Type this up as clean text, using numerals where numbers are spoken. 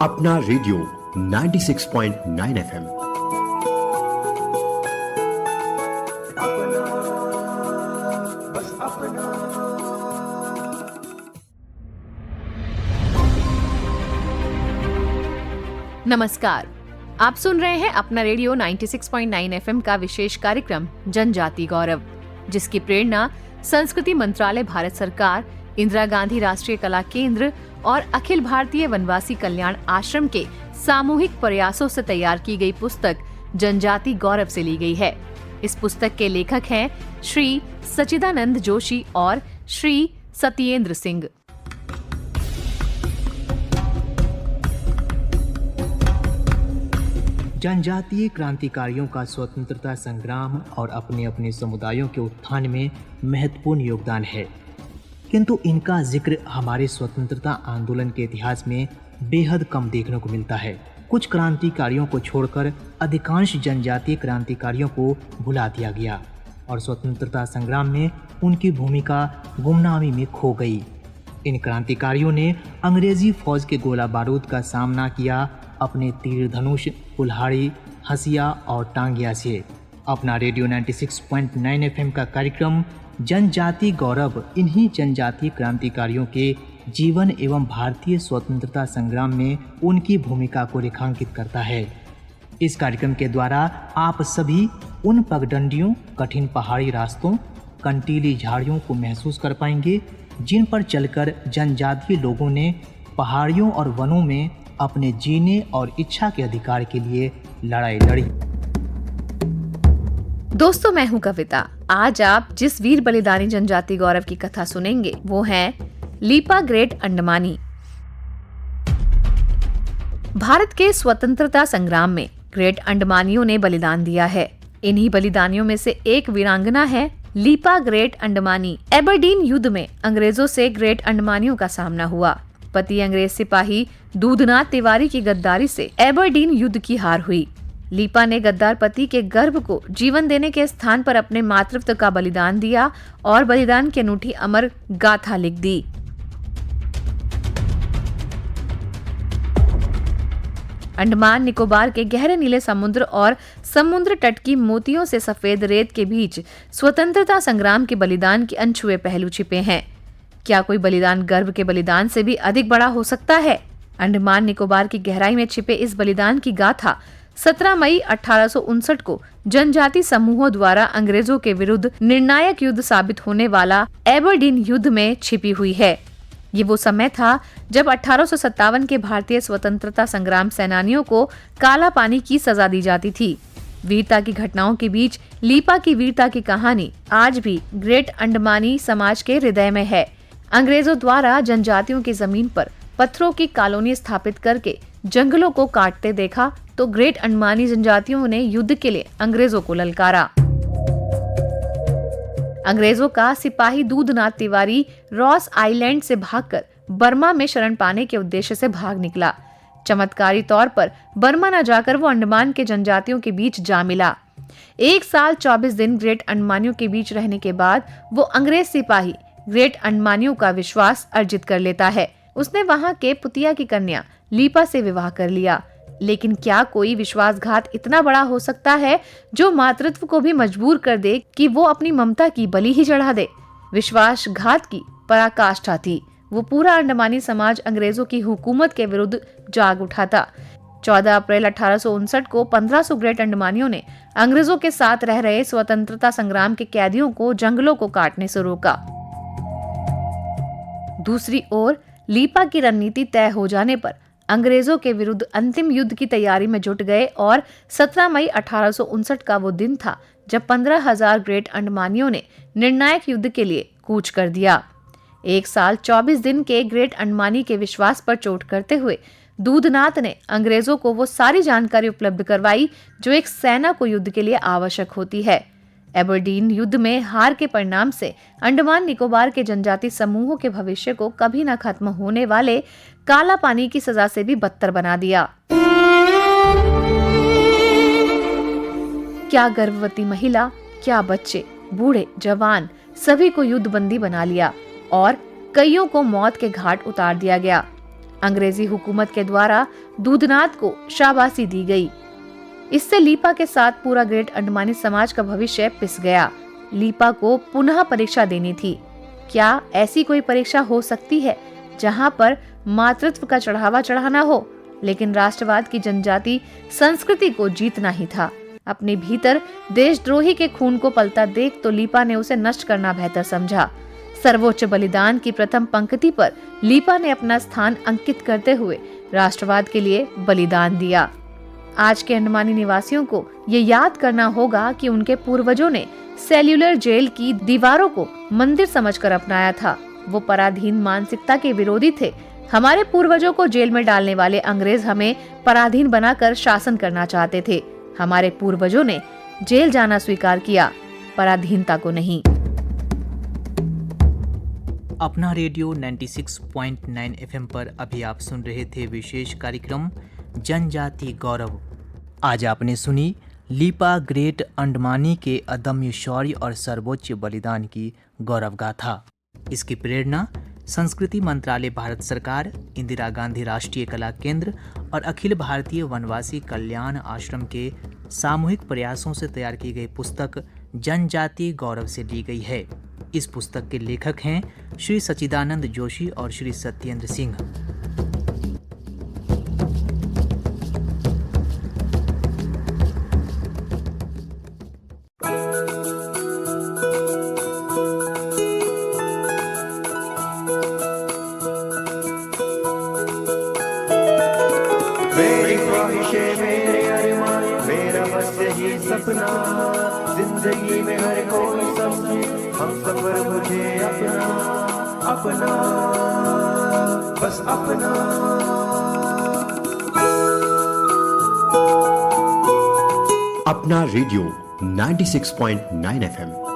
अपना radio 96.9 FM. नमस्कार, आप सुन रहे हैं अपना रेडियो 96.9 एफएम का विशेष कार्यक्रम जनजाति गौरव, जिसकी प्रेरणा संस्कृति मंत्रालय, भारत सरकार, इंदिरा गांधी राष्ट्रीय कला केंद्र और अखिल भारतीय वनवासी कल्याण आश्रम के सामूहिक प्रयासों से तैयार की गई पुस्तक जनजाति गौरव से ली गई है। इस पुस्तक के लेखक हैं श्री सच्चिदानंद जोशी और श्री सत्येंद्र सिंह। जनजातीय क्रांतिकारियों का स्वतंत्रता संग्राम और अपने अपने समुदायों के उत्थान में महत्वपूर्ण योगदान है, किंतु इनका जिक्र हमारे स्वतंत्रता आंदोलन के इतिहास में बेहद कम देखने को मिलता है। कुछ क्रांतिकारियों को छोड़कर अधिकांश जनजातीय क्रांतिकारियों को भुला दिया गया और स्वतंत्रता संग्राम में उनकी भूमिका गुमनामी में खो गई। इन क्रांतिकारियों ने अंग्रेजी फौज के गोला बारूद का सामना किया अपने तीर धनुष, कुल्हाड़ी, हसिया और टांगिया से। अपना रेडियो 96.9 एफएम का कार्यक्रम जनजाति गौरव इन्हीं जनजातीय क्रांतिकारियों के जीवन एवं भारतीय स्वतंत्रता संग्राम में उनकी भूमिका को रेखांकित करता है। इस कार्यक्रम के द्वारा आप सभी उन पगडंडियों, कठिन पहाड़ी रास्तों, कंटीली झाड़ियों को महसूस कर पाएंगे जिन पर चलकर जनजातीय लोगों ने पहाड़ियों और वनों में अपने जीने और इच्छा के अधिकार के लिए लड़ाई लड़ी। दोस्तों, मैं हूं कविता। आज आप जिस वीर बलिदानी जनजाति गौरव की कथा सुनेंगे वो है लीपा ग्रेट अंडमानी। भारत के स्वतंत्रता संग्राम में ग्रेट अंडमानियों ने बलिदान दिया है। इन्हीं बलिदानियों में से एक वीरांगना है लीपा ग्रेट अंडमानी। एबरडीन युद्ध में अंग्रेजों से ग्रेट अंडमानियों का सामना हुआ। पति अंग्रेज सिपाही दूधनाथ तिवारी की गद्दारी से एबरडीन युद्ध की हार हुई। लीपा ने गद्दार पति के गर्भ को जीवन देने के स्थान पर अपने मातृत्व का बलिदान दिया और बलिदान की अनूठी अमर गाथा लिख दी। अंडमान निकोबार के गहरे नीले समुद्र और समुद्र तट की मोतियों से सफेद रेत के बीच स्वतंत्रता संग्राम के बलिदान के अनछुए पहलू छिपे हैं। क्या कोई बलिदान गर्भ के बलिदान से भी अधिक बड़ा हो सकता है? अंडमान निकोबार की गहराई में छिपे इस बलिदान की गाथा 17 मई 1859 को जनजाति समूहों द्वारा अंग्रेजों के विरुद्ध निर्णायक युद्ध साबित होने वाला एबरडीन युद्ध में छिपी हुई है। ये वो समय था जब 1857 के भारतीय स्वतंत्रता संग्राम सेनानियों को काला पानी की सजा दी जाती थी। वीरता की घटनाओं के बीच लीपा की वीरता की कहानी आज भी ग्रेट अंडमानी समाज के हृदय में है। अंग्रेजों द्वारा जनजातियों की जमीन पर पत्थरों की कॉलोनी स्थापित करके जंगलों को काटते देखा तो ग्रेट अंडमानी जनजातियों ने युद्ध के लिए अंग्रेजों को ललकारा। अंग्रेजों का सिपाही दूधनाथ तिवारी रॉस आइलैंड से भागकर बर्मा में शरण पाने के उद्देश्य से भाग निकला। चमत्कारी तौर पर बर्मा न जाकर वो अंडमान के जनजातियों के बीच जा मिला। 1 साल 24 दिन ग्रेट अंडमानियों के बीच रहने के बाद वो अंग्रेज सिपाही ग्रेट अंडमानियों का विश्वास अर्जित कर लेता है। उसने वहां के पुतिया की कन्या लीपा से विवाह कर लिया। लेकिन क्या कोई विश्वासघात इतना बड़ा हो सकता है जो मातृत्व को भी मजबूर कर दे कि वो अपनी ममता की बलि ही चढ़ा दे? विश्वासघात की पराकाष्ठा थी। वो पूरा अंडमानी समाज अंग्रेजों की हुकूमत के विरुद्ध जाग उठा था। 14 अप्रैल 1859 को 1500 ग्रेट अंडमानियों ने अंग्रेजों के साथ रह रहे स्वतंत्रता संग्राम के कैदियों को जंगलों को काटने से रोका। दूसरी ओर लीपा की रणनीति तय हो जाने पर अंग्रेजों के विरुद्ध अंतिम युद्ध की तैयारी में जुट गए और 17 मई 1859 का वो दिन था जब 15,000 ग्रेट अंडमानियों ने निर्णायक युद्ध के लिए कूच कर दिया। 1 साल 24 दिन के ग्रेट अंडमानी के विश्वास पर चोट करते हुए दूधनाथ ने अंग्रेजों को वो सारी जानकारी उपलब्ध करवाई जो एक सेना को युद्ध के लिए आवश्यक होती है। एबरडीन युद्ध में हार के परिणाम से अंडमान निकोबार के जनजाति समूहों के भविष्य को कभी न खत्म होने वाले काला पानी की सजा से भी बदतर बना दिया। क्या गर्भवती महिला, क्या बच्चे, बूढ़े, जवान सभी को युद्धबंदी बना लिया और कईयों को मौत के घाट उतार दिया गया। अंग्रेजी हुकूमत के द्वारा दूधनाथ को शाबाशी दी गई। इससे लीपा के साथ पूरा ग्रेट अंडमानी समाज का भविष्य पिस गया। लीपा को पुनः परीक्षा देनी थी। क्या ऐसी कोई परीक्षा हो सकती है जहां पर मातृत्व का चढ़ावा चढ़ाना हो? लेकिन राष्ट्रवाद की जनजाति संस्कृति को जीतना ही था। अपने भीतर देशद्रोही के खून को पलता देख तो लीपा ने उसे नष्ट करना बेहतर समझा। सर्वोच्च बलिदान की प्रथम पंक्ति पर लीपा ने अपना स्थान अंकित करते हुए राष्ट्रवाद के लिए बलिदान दिया। आज के अंडमानी निवासियों को ये याद करना होगा कि उनके पूर्वजों ने सेल्यूलर जेल की दीवारों को मंदिर समझकर अपनाया था। वो पराधीन मानसिकता के विरोधी थे। हमारे पूर्वजों को जेल में डालने वाले अंग्रेज हमें पराधीन बनाकर शासन करना चाहते थे। हमारे पूर्वजों ने जेल जाना स्वीकार किया, पराधीनता को नहीं। अपना रेडियो 96.9 FM पर अभी आप सुन रहे थे विशेष कार्यक्रम जनजाति गौरव। आज आपने सुनी लीपा ग्रेट अंडमानी के अदम्य शौर्य और सर्वोच्च बलिदान की गौरव गाथा। इसकी प्रेरणा संस्कृति मंत्रालय, भारत सरकार, इंदिरा गांधी राष्ट्रीय कला केंद्र और अखिल भारतीय वनवासी कल्याण आश्रम के सामूहिक प्रयासों से तैयार की गई पुस्तक जनजाति गौरव से ली गई है। इस पुस्तक के लेखक हैं श्री सच्चिदानंद जोशी और श्री सत्येंद्र सिंह। मेरी ख्वाहिशें, मेरे अरमान, मेरा बस यही सपना, जिंदगी में हर कोई समझे हम सफर मुझे अपना अपना, बस अपना। अपना रेडियो 96.9 FM